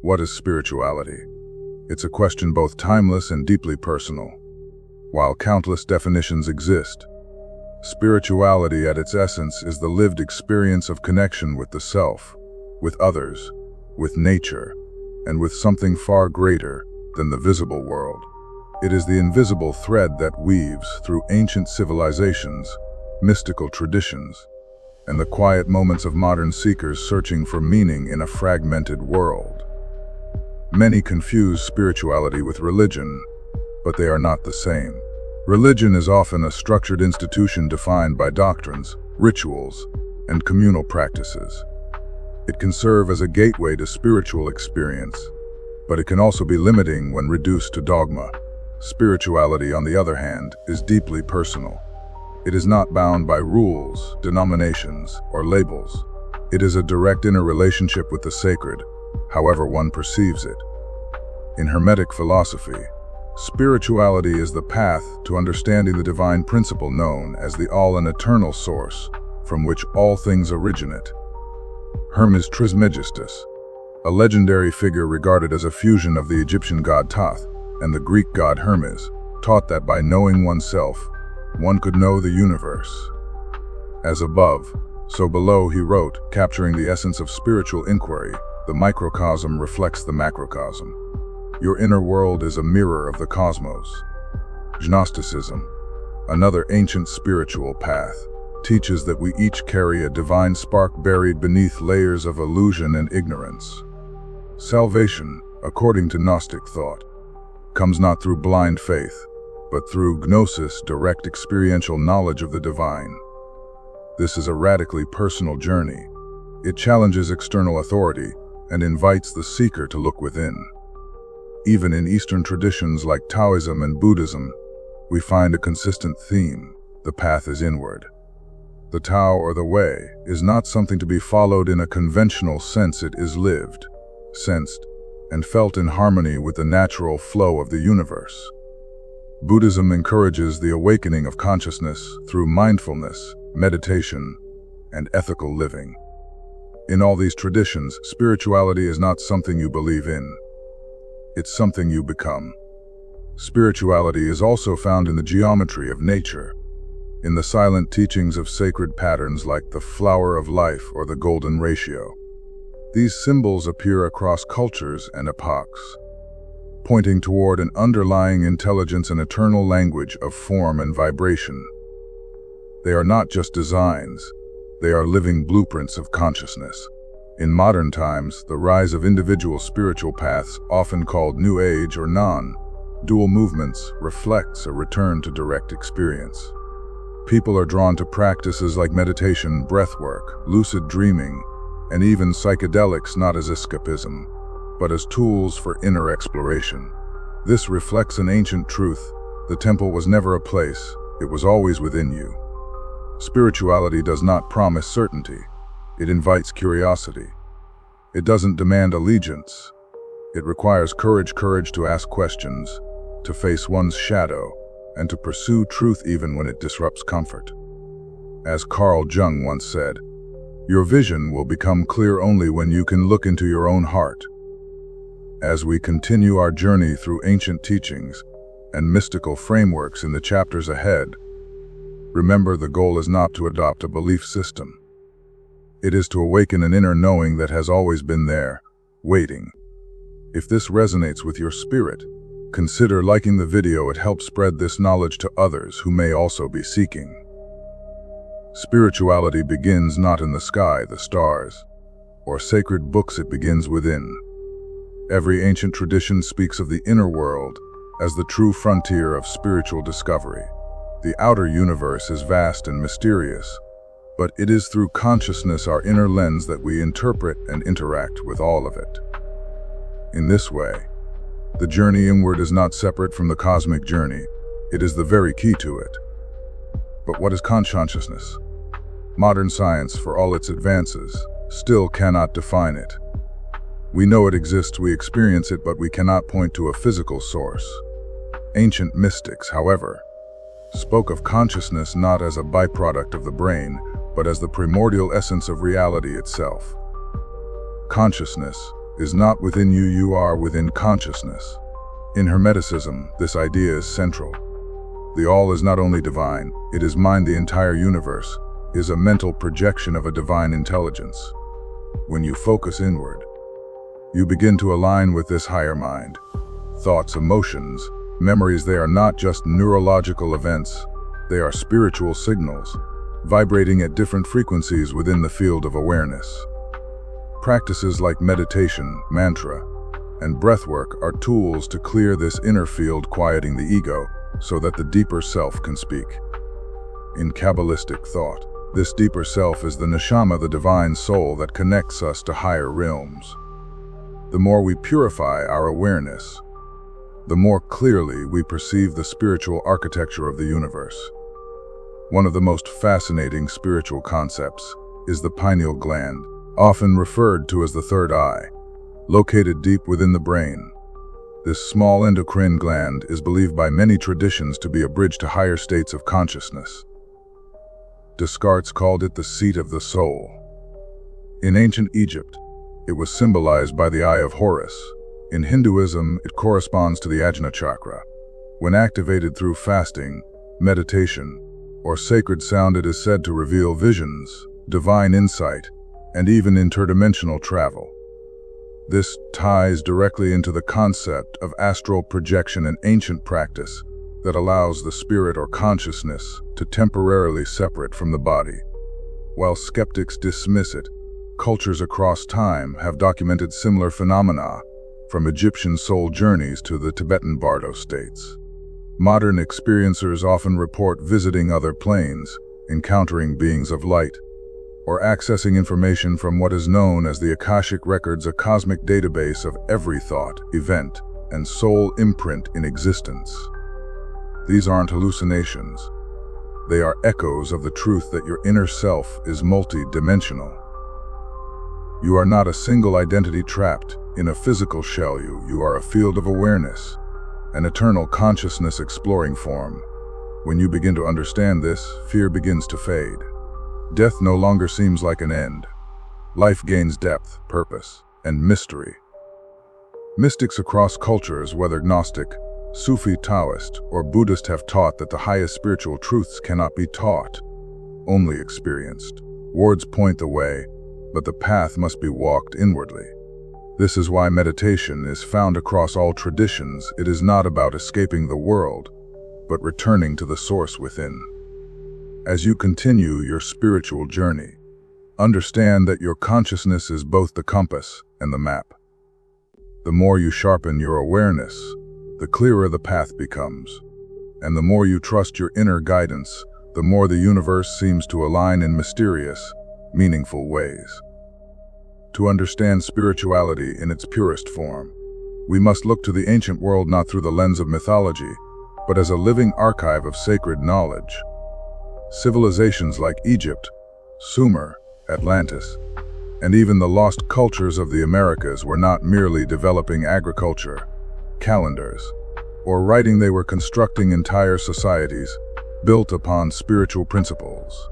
What is spirituality? It's a question both timeless and deeply personal. While countless definitions exist, spirituality at its essence is the lived experience of connection with the self, with others, with nature, and with something far greater than the visible world. It is the invisible thread that weaves through ancient civilizations, mystical traditions, and the quiet moments of modern seekers searching for meaning in a fragmented world. Many confuse spirituality with religion, but they are not the same. Religion is often a structured institution defined by doctrines, rituals, and communal practices. It can serve as a gateway to spiritual experience, but it can also be limiting when reduced to dogma. Spirituality, on the other hand, is deeply personal. It is not bound by rules, denominations, or labels. It is a direct inner relationship with the sacred, however one perceives it. In Hermetic philosophy, spirituality is the path to understanding the divine principle known as the all and eternal source from which all things originate. Hermes Trismegistus, a legendary figure regarded as a fusion of the Egyptian god Thoth and the Greek god Hermes, taught that by knowing oneself, one could know the universe. As above, so below, he wrote, capturing the essence of spiritual inquiry, the microcosm reflects the macrocosm. Your inner world is a mirror of the cosmos. Gnosticism, another ancient spiritual path, teaches that we each carry a divine spark buried beneath layers of illusion and ignorance. Salvation, according to Gnostic thought, comes not through blind faith, but through gnosis, direct experiential knowledge of the divine. This is a radically personal journey. It challenges external authority and invites the seeker to look within. Even in Eastern traditions like Taoism and Buddhism, we find a consistent theme: the path is inward. The Tao, or the way, is not something to be followed in a conventional sense. It is lived, sensed, and felt in harmony with the natural flow of the universe. Buddhism encourages the awakening of consciousness through mindfulness, meditation, and ethical living. In all these traditions, spirituality is not something you believe in. It's something you become. Spirituality is also found in the geometry of nature, in the silent teachings of sacred patterns like the flower of life or the golden ratio. These symbols appear across cultures and epochs, pointing toward an underlying intelligence and eternal language of form and vibration. They are not just designs, they are living blueprints of consciousness. In modern times, the rise of individual spiritual paths, often called New Age or non-dual movements, reflects a return to direct experience. People are drawn to practices like meditation, breathwork, lucid dreaming, and even psychedelics, not as escapism, but as tools for inner exploration. This reflects an ancient truth: the temple was never a place, it was always within you. Spirituality does not promise certainty, it invites curiosity. It doesn't demand allegiance. It requires courage to ask questions, to face one's shadow, and to pursue truth even when it disrupts comfort. As Carl Jung once said, your vision will become clear only when you can look into your own heart. As we continue our journey through ancient teachings and mystical frameworks in the chapters ahead, remember, the goal is not to adopt a belief system. It is to awaken an inner knowing that has always been there, waiting. If this resonates with your spirit, consider liking the video. It helps spread this knowledge to others who may also be seeking. Spirituality begins not in the sky, the stars, or sacred books. It begins within. Every ancient tradition speaks of the inner world as the true frontier of spiritual discovery. The outer universe is vast and mysterious, but it is through consciousness, our inner lens, that we interpret and interact with all of it. In this way, the journey inward is not separate from the cosmic journey. It is the very key to it. But what is consciousness? Modern science, for all its advances, still cannot define it. We know it exists, we experience it, but we cannot point to a physical source. Ancient mystics, however, spoke of consciousness not as a byproduct of the brain, but as the primordial essence of reality itself. Consciousness, is not within you, you are within consciousness. In Hermeticism, this idea is central. The all is not only divine, it is mind. The entire universe is a mental projection of a divine intelligence. When you focus inward, you begin to align with this higher mind. Thoughts, emotions, memories, they are not just neurological events, they are spiritual signals, vibrating at different frequencies within the field of awareness. Practices like meditation, mantra, and breathwork are tools to clear this inner field, quieting the ego so that the deeper self can speak. In Kabbalistic thought, this deeper self is the neshama, the divine soul that connects us to higher realms. The more we purify our awareness, the more clearly we perceive the spiritual architecture of the universe. One of the most fascinating spiritual concepts is the pineal gland, often referred to as the third eye, located deep within the brain. This small endocrine gland is believed by many traditions to be a bridge to higher states of consciousness. Descartes called it the seat of the soul. In ancient Egypt, it was symbolized by the eye of Horus. In Hinduism, it corresponds to the Ajna chakra. When activated through fasting, meditation, or sacred sound, it is said to reveal visions, divine insight, and even interdimensional travel. This ties directly into the concept of astral projection, an ancient practice that allows the spirit or consciousness to temporarily separate from the body. While skeptics dismiss it, cultures across time have documented similar phenomena, from Egyptian soul journeys to the Tibetan Bardo states. Modern experiencers often report visiting other planes, encountering beings of light, or accessing information from what is known as the Akashic records, a cosmic database of every thought, event, and soul imprint in existence. These aren't hallucinations. They are echoes of the truth that your inner self is multi-dimensional. You are not a single identity trapped in a physical shell. You are a field of awareness, an eternal consciousness exploring form. When you begin to understand this, fear begins to fade. Death no longer seems like an end. Life gains depth, purpose, and mystery. Mystics across cultures, whether Gnostic, Sufi, Taoist, or Buddhist, have taught that the highest spiritual truths cannot be taught, only experienced. Words point the way, but the path must be walked inwardly. This is why meditation is found across all traditions. It is not about escaping the world, but returning to the source within. As you continue your spiritual journey, understand that your consciousness is both the compass and the map. The more you sharpen your awareness, the clearer the path becomes. And the more you trust your inner guidance, the more the universe seems to align in mysterious, meaningful ways. To understand spirituality in its purest form, we must look to the ancient world not through the lens of mythology, but as a living archive of sacred knowledge. Civilizations like Egypt, Sumer, Atlantis, and even the lost cultures of the Americas were not merely developing agriculture, calendars, or writing. They were constructing entire societies built upon spiritual principles.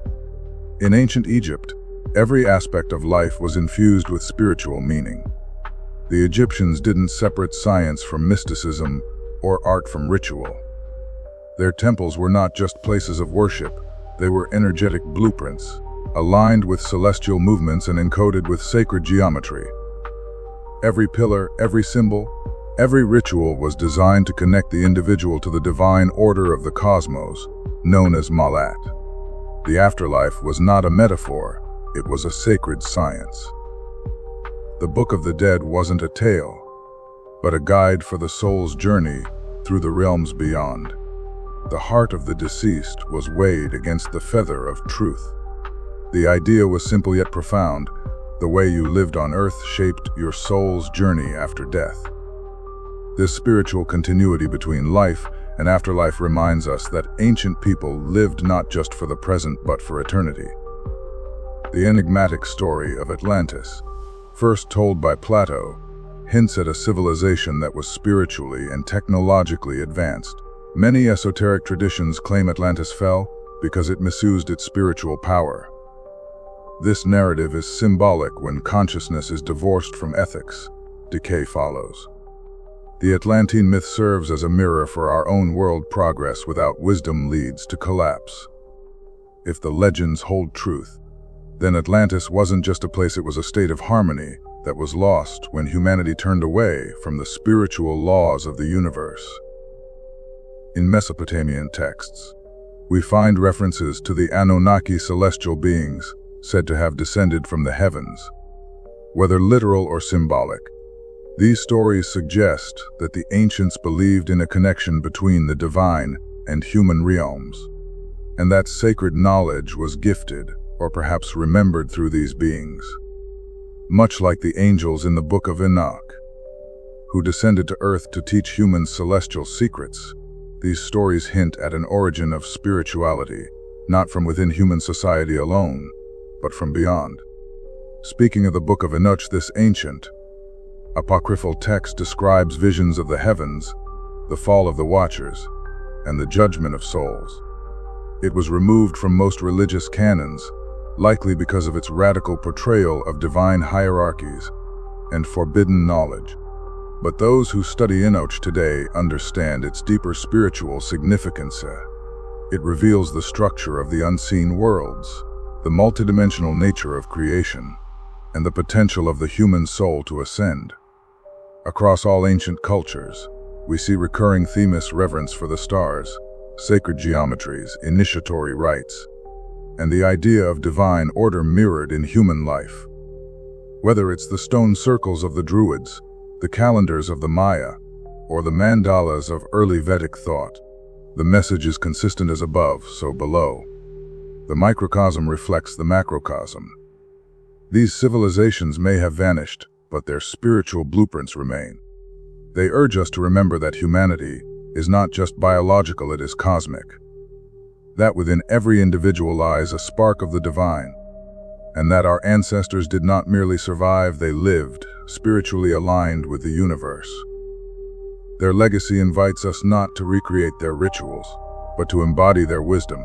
In ancient Egypt, every aspect of life was infused with spiritual meaning. The Egyptians didn't separate science from mysticism or art from ritual. Their temples were not just places of worship, they were energetic blueprints, aligned with celestial movements and encoded with sacred geometry. Every pillar, every symbol, every ritual was designed to connect the individual to the divine order of the cosmos, known as Malat. The afterlife was not a metaphor, it was a sacred science. The Book of the Dead wasn't a tale, but a guide for the soul's journey through the realms beyond. The heart of the deceased was weighed against the feather of truth. The idea was simple yet profound. The way you lived on earth shaped your soul's journey after death. This spiritual continuity between life and afterlife reminds us that ancient people lived not just for the present but for eternity. The enigmatic story of Atlantis, first told by Plato, hints at a civilization that was spiritually and technologically advanced. Many esoteric traditions claim Atlantis fell because it misused its spiritual power. This narrative is symbolic when consciousness is divorced from ethics. decay follows. The Atlantean myth serves as a mirror for our own world. Progress without wisdom leads to collapse. If the legends hold truth, then Atlantis wasn't just a place, it was a state of harmony that was lost when humanity turned away from the spiritual laws of the universe. In Mesopotamian texts, we find references to the Anunnaki, celestial beings said to have descended from the heavens. Whether literal or symbolic, these stories suggest that the ancients believed in a connection between the divine and human realms, and that sacred knowledge was gifted or perhaps remembered through these beings. Much like the angels in the Book of Enoch, who descended to earth to teach humans celestial secrets, these stories hint at an origin of spirituality, not from within human society alone, but from beyond. Speaking of the Book of Enoch, this ancient, apocryphal text describes visions of the heavens, the fall of the Watchers, and the judgment of souls. It was removed from most religious canons, likely because of its radical portrayal of divine hierarchies and forbidden knowledge. But those who study Enoch today understand its deeper spiritual significance. It reveals the structure of the unseen worlds, the multidimensional nature of creation, and the potential of the human soul to ascend. Across all ancient cultures, we see recurring themes: reverence for the stars, sacred geometries, initiatory rites, and the idea of divine order mirrored in human life. Whether it's the stone circles of the Druids, the calendars of the Maya, or the mandalas of early Vedic thought, the message is consistent: as above, so below. The microcosm reflects the macrocosm. These civilizations may have vanished, but their spiritual blueprints remain. They urge us to remember that humanity is not just biological, it is cosmic. That within every individual lies a spark of the divine, and that our ancestors did not merely survive, they lived, spiritually aligned with the universe. Their legacy invites us not to recreate their rituals, but to embody their wisdom,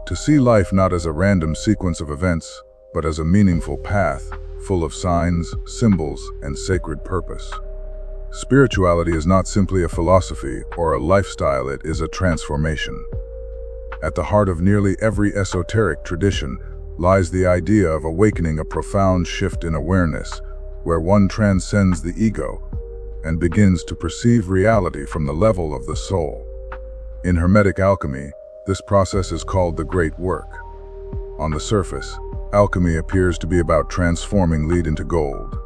to see life not as a random sequence of events, but as a meaningful path, full of signs, symbols, and sacred purpose. Spirituality is not simply a philosophy or a lifestyle, it is a transformation. At the heart of nearly every esoteric tradition lies the idea of awakening, a profound shift in awareness, where one transcends the ego and begins to perceive reality from the level of the soul. In Hermetic alchemy, this process is called the Great Work. On the surface, alchemy appears to be about transforming lead into gold,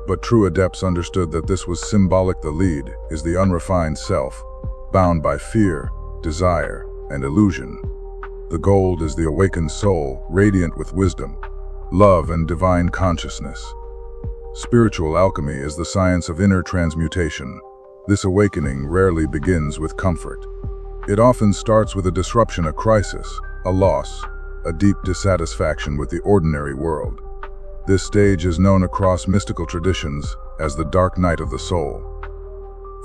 but true adepts understood that this was symbolic. The lead is the unrefined self, bound by fear, desire, and illusion. The gold is the awakened soul, radiant with wisdom, love, and divine consciousness. Spiritual alchemy is the science of inner transmutation. This awakening rarely begins with comfort. It often starts with a disruption, a crisis, a loss, a deep dissatisfaction with the ordinary world. This stage is known across mystical traditions as the dark night of the soul,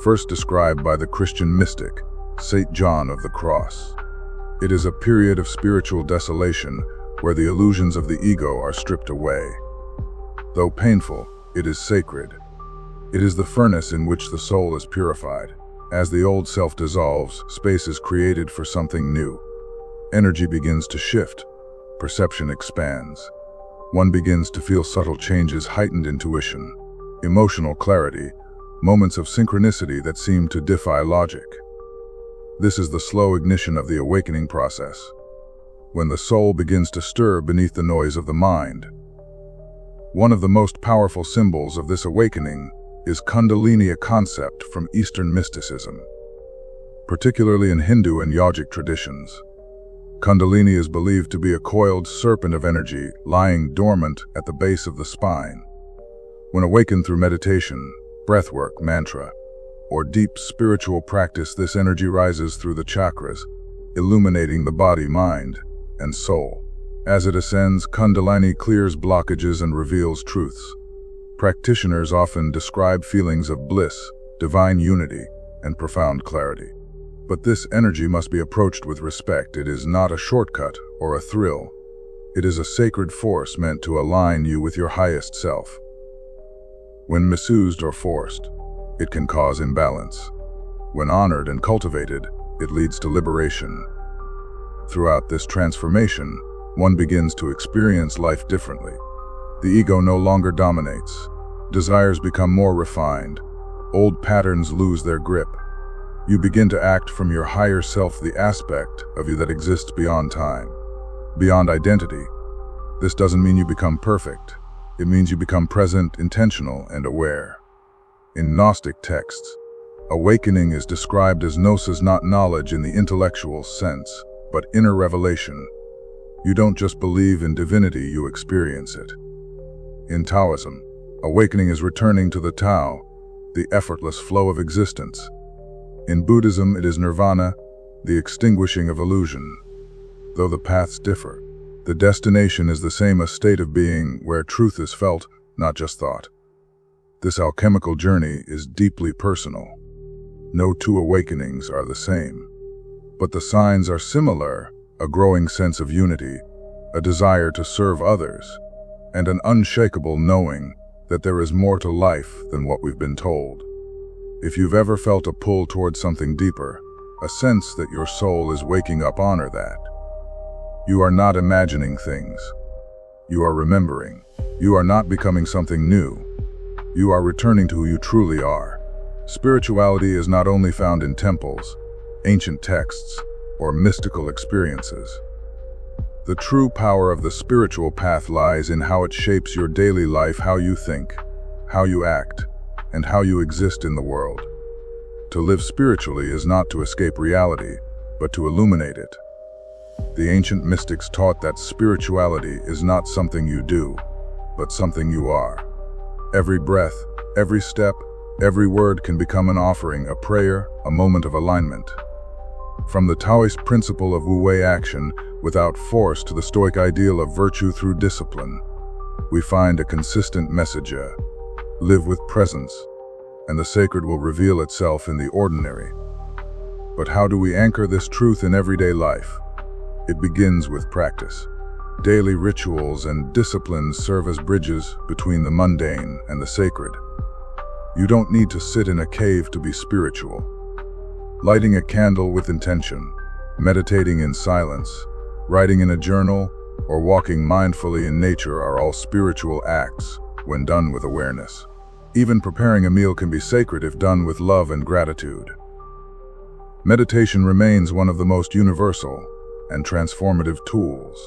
first described by the Christian mystic, St. John of the Cross. It is a period of spiritual desolation where the illusions of the ego are stripped away. Though painful, it is sacred. It is the furnace in which the soul is purified. As the old self dissolves, space is created for something new. Energy begins to shift, perception expands. One begins to feel subtle changes, heightened intuition, emotional clarity, moments of synchronicity that seem to defy logic. This is the slow ignition of the awakening process, when the soul begins to stir beneath the noise of the mind. One of the most powerful symbols of this awakening is Kundalini, a concept from Eastern mysticism, particularly in Hindu and yogic traditions. Kundalini is believed to be a coiled serpent of energy lying dormant at the base of the spine. When awakened through meditation, breathwork, mantra, or deep spiritual practice, this energy rises through the chakras, illuminating the body, mind, and soul. As it ascends, Kundalini clears blockages and reveals truths. Practitioners often describe feelings of bliss, divine unity, and profound clarity. But this energy must be approached with respect. It is not a shortcut or a thrill. It is a sacred force meant to align you with your highest self. When misused or forced, it can cause imbalance. When honored and cultivated, it leads to liberation. Throughout this transformation, one begins to experience life differently. The ego no longer dominates. Desires become more refined. Old patterns lose their grip. You begin to act from your higher self, the aspect of you that exists beyond time, beyond identity. This doesn't mean you become perfect. It means you become present, intentional, and aware. In Gnostic texts, awakening is described as gnosis, not knowledge in the intellectual sense, but inner revelation. You don't just believe in divinity, you experience it. In Taoism, awakening is returning to the Tao, the effortless flow of existence. In Buddhism, it is nirvana, the extinguishing of illusion. Though the paths differ, the destination is the same, a state of being where truth is felt, not just thought. This alchemical journey is deeply personal. No two awakenings are the same, but the signs are similar: a growing sense of unity, a desire to serve others, and an unshakable knowing that there is more to life than what we've been told. If you've ever felt a pull towards something deeper, a sense that your soul is waking up, honor that. You are not imagining things. You are remembering. You are not becoming something new. You are returning to who you truly are. Spirituality is not only found in temples, ancient texts, or mystical experiences. The true power of the spiritual path lies in how it shapes your daily life, how you think, how you act, and how you exist in the world. To live spiritually is not to escape reality, but to illuminate it. The ancient mystics taught that spirituality is not something you do, but something you are. Every breath, every step, every word can become an offering, a prayer, a moment of alignment. From the Taoist principle of wu-wei, action without force, to the Stoic ideal of virtue through discipline, we find a consistent message: live with presence, and the sacred will reveal itself in the ordinary. But how do we anchor this truth in everyday life? It begins with practice. Daily rituals and disciplines serve as bridges between the mundane and the sacred. You don't need to sit in a cave to be spiritual. Lighting a candle with intention, meditating in silence, writing in a journal, or walking mindfully in nature are all spiritual acts when done with awareness. Even preparing a meal can be sacred if done with love and gratitude. Meditation remains one of the most universal and transformative tools,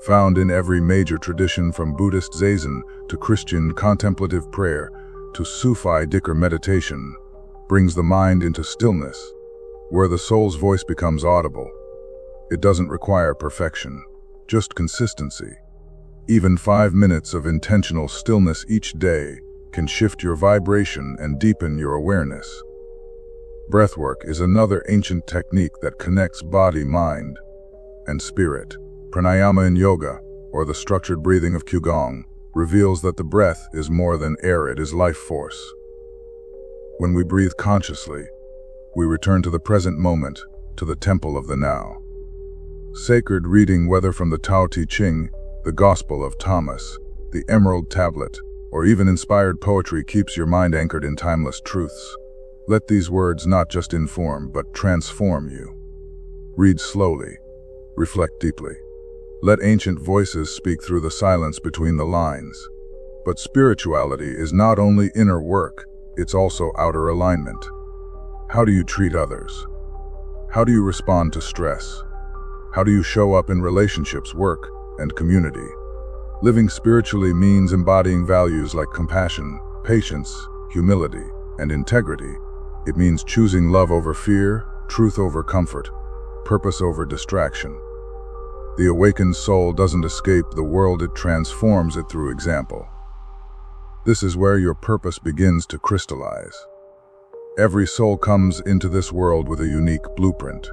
found in every major tradition, from Buddhist Zazen to Christian contemplative prayer to Sufi Dhikr. Meditation brings the mind into stillness, where the soul's voice becomes audible. It doesn't require perfection, just consistency. Even 5 minutes of intentional stillness each day can shift your vibration and deepen your awareness. Breathwork is another ancient technique that connects body, mind, and spirit. Pranayama in yoga, or the structured breathing of Qigong, reveals that the breath is more than air, it is life force. When we breathe consciously, we return to the present moment, to the temple of the now. Sacred reading, whether from the Tao Te Ching, the Gospel of Thomas, the Emerald Tablet, or even inspired poetry, keeps your mind anchored in timeless truths. Let these words not just inform, but transform you. Read slowly. Reflect deeply. Let ancient voices speak through the silence between the lines. But spirituality is not only inner work, it's also outer alignment. How do you treat others? How do you respond to stress? How do you show up in relationships, work, and community? Living spiritually means embodying values like compassion, patience, humility, and integrity. It means choosing love over fear, truth over comfort, purpose over distraction. The awakened soul doesn't escape the world, it transforms it through example. This is where your purpose begins to crystallize. Every soul comes into this world with a unique blueprint.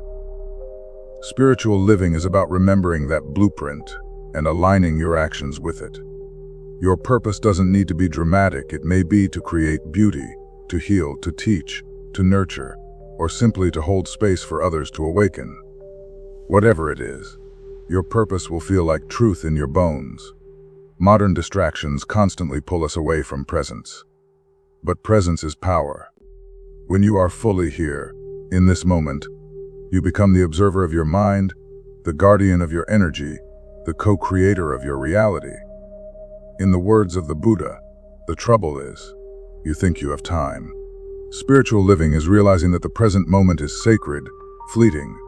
Spiritual living is about remembering that blueprint and aligning your actions with it. Your purpose doesn't need to be dramatic. It may be to create beauty, to heal, to teach, to nurture, or simply to hold space for others to awaken. Whatever it is, your purpose will feel like truth in your bones. Modern distractions constantly pull us away from presence. but presence is power. When you are fully here, in this moment, you become the observer of your mind, the guardian of your energy, the co-creator of your reality. In the words of the Buddha, the trouble is, you think you have time. Spiritual living is realizing that the present moment is sacred, fleeting,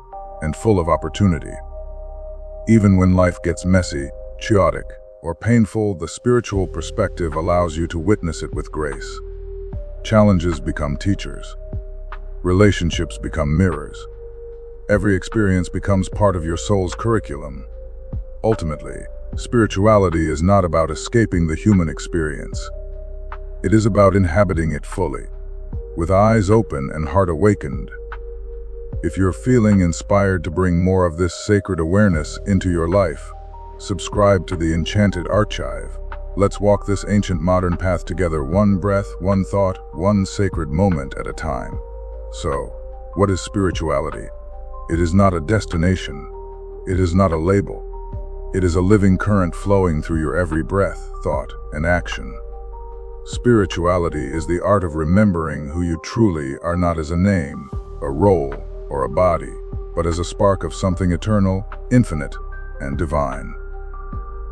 and full of opportunity. Even when life gets messy, chaotic, or painful, the spiritual perspective allows you to witness it with grace. Challenges become teachers. Relationships become mirrors. Every experience becomes part of your soul's curriculum. Ultimately, spirituality is not about escaping the human experience. It is about inhabiting it fully, with eyes open and heart awakened. If you're feeling inspired to bring more of this sacred awareness into your life, subscribe to the Enchanted Archive. Let's walk this ancient modern path together, one breath, one thought, one sacred moment at a time. So, what is spirituality? It is not a destination. It is not a label. It is a living current flowing through your every breath, thought, and action. Spirituality is the art of remembering who you truly are, not as a name, a role, or a body, but as a spark of something eternal, infinite, and divine.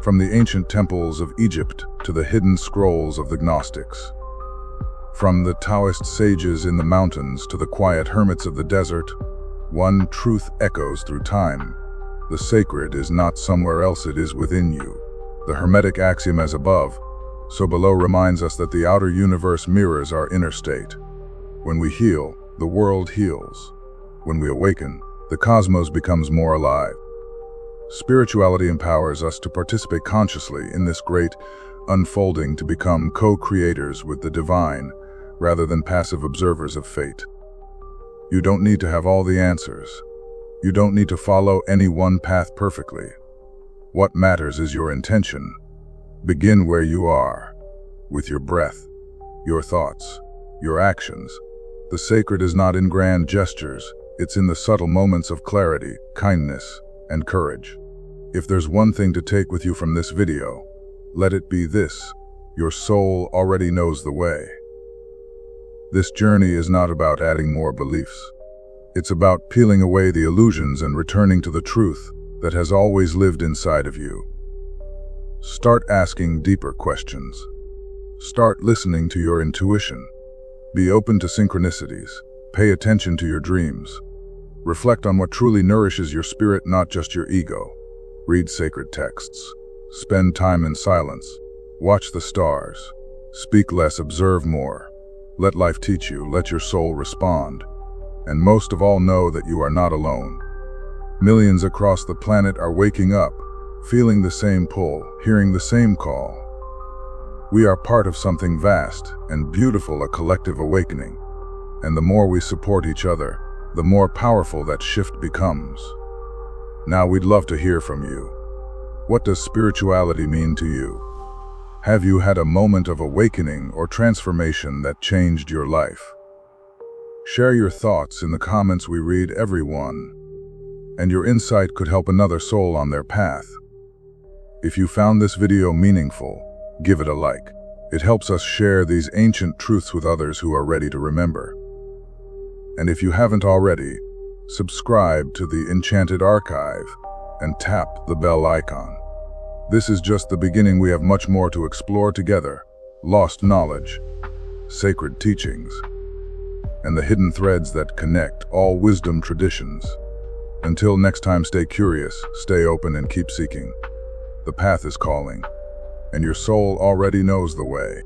From the ancient temples of Egypt to the hidden scrolls of the Gnostics, from the Taoist sages in the mountains to the quiet hermits of the desert, one truth echoes through time. The sacred is not somewhere else, it is within you. The Hermetic axiom as above, so below reminds us that the outer universe mirrors our inner state. When we heal, the world heals. When we awaken, the cosmos becomes more alive. Spirituality empowers us to participate consciously in this great unfolding, to become co-creators with the divine, rather than passive observers of fate. You don't need to have all the answers. You don't need to follow any one path perfectly. What matters is your intention. Begin where you are, with your breath, your thoughts, your actions. The sacred is not in grand gestures, it's in the subtle moments of clarity, kindness, and courage. If there's one thing to take with you from this video, let it be this: your soul already knows the way. This journey is not about adding more beliefs. It's about peeling away the illusions and returning to the truth that has always lived inside of you. Start asking deeper questions. Start listening to your intuition. Be open to synchronicities. Pay attention to your dreams. Reflect on what truly nourishes your spirit, not just your ego. Read sacred texts. Spend time in silence. Watch the stars. Speak less, observe more. Let life teach you, let your soul respond. And most of all, know that you are not alone. Millions across the planet are waking up, feeling the same pull, hearing the same call. We are part of something vast and beautiful, a collective awakening. And the more we support each other, the more powerful that shift becomes. Now we'd love to hear from you. What does spirituality mean to you? Have you had a moment of awakening or transformation that changed your life? Share your thoughts in the comments. We read every one, and your insight could help another soul on their path. If you found this video meaningful, give it a like. It helps us share these ancient truths with others who are ready to remember. And if you haven't already, subscribe to the Enchanted Archive and tap the bell icon. This is just the beginning. We have much more to explore together: lost knowledge, sacred teachings, and the hidden threads that connect all wisdom traditions. Until next time, stay curious, stay open, and keep seeking. The path is calling, and your soul already knows the way.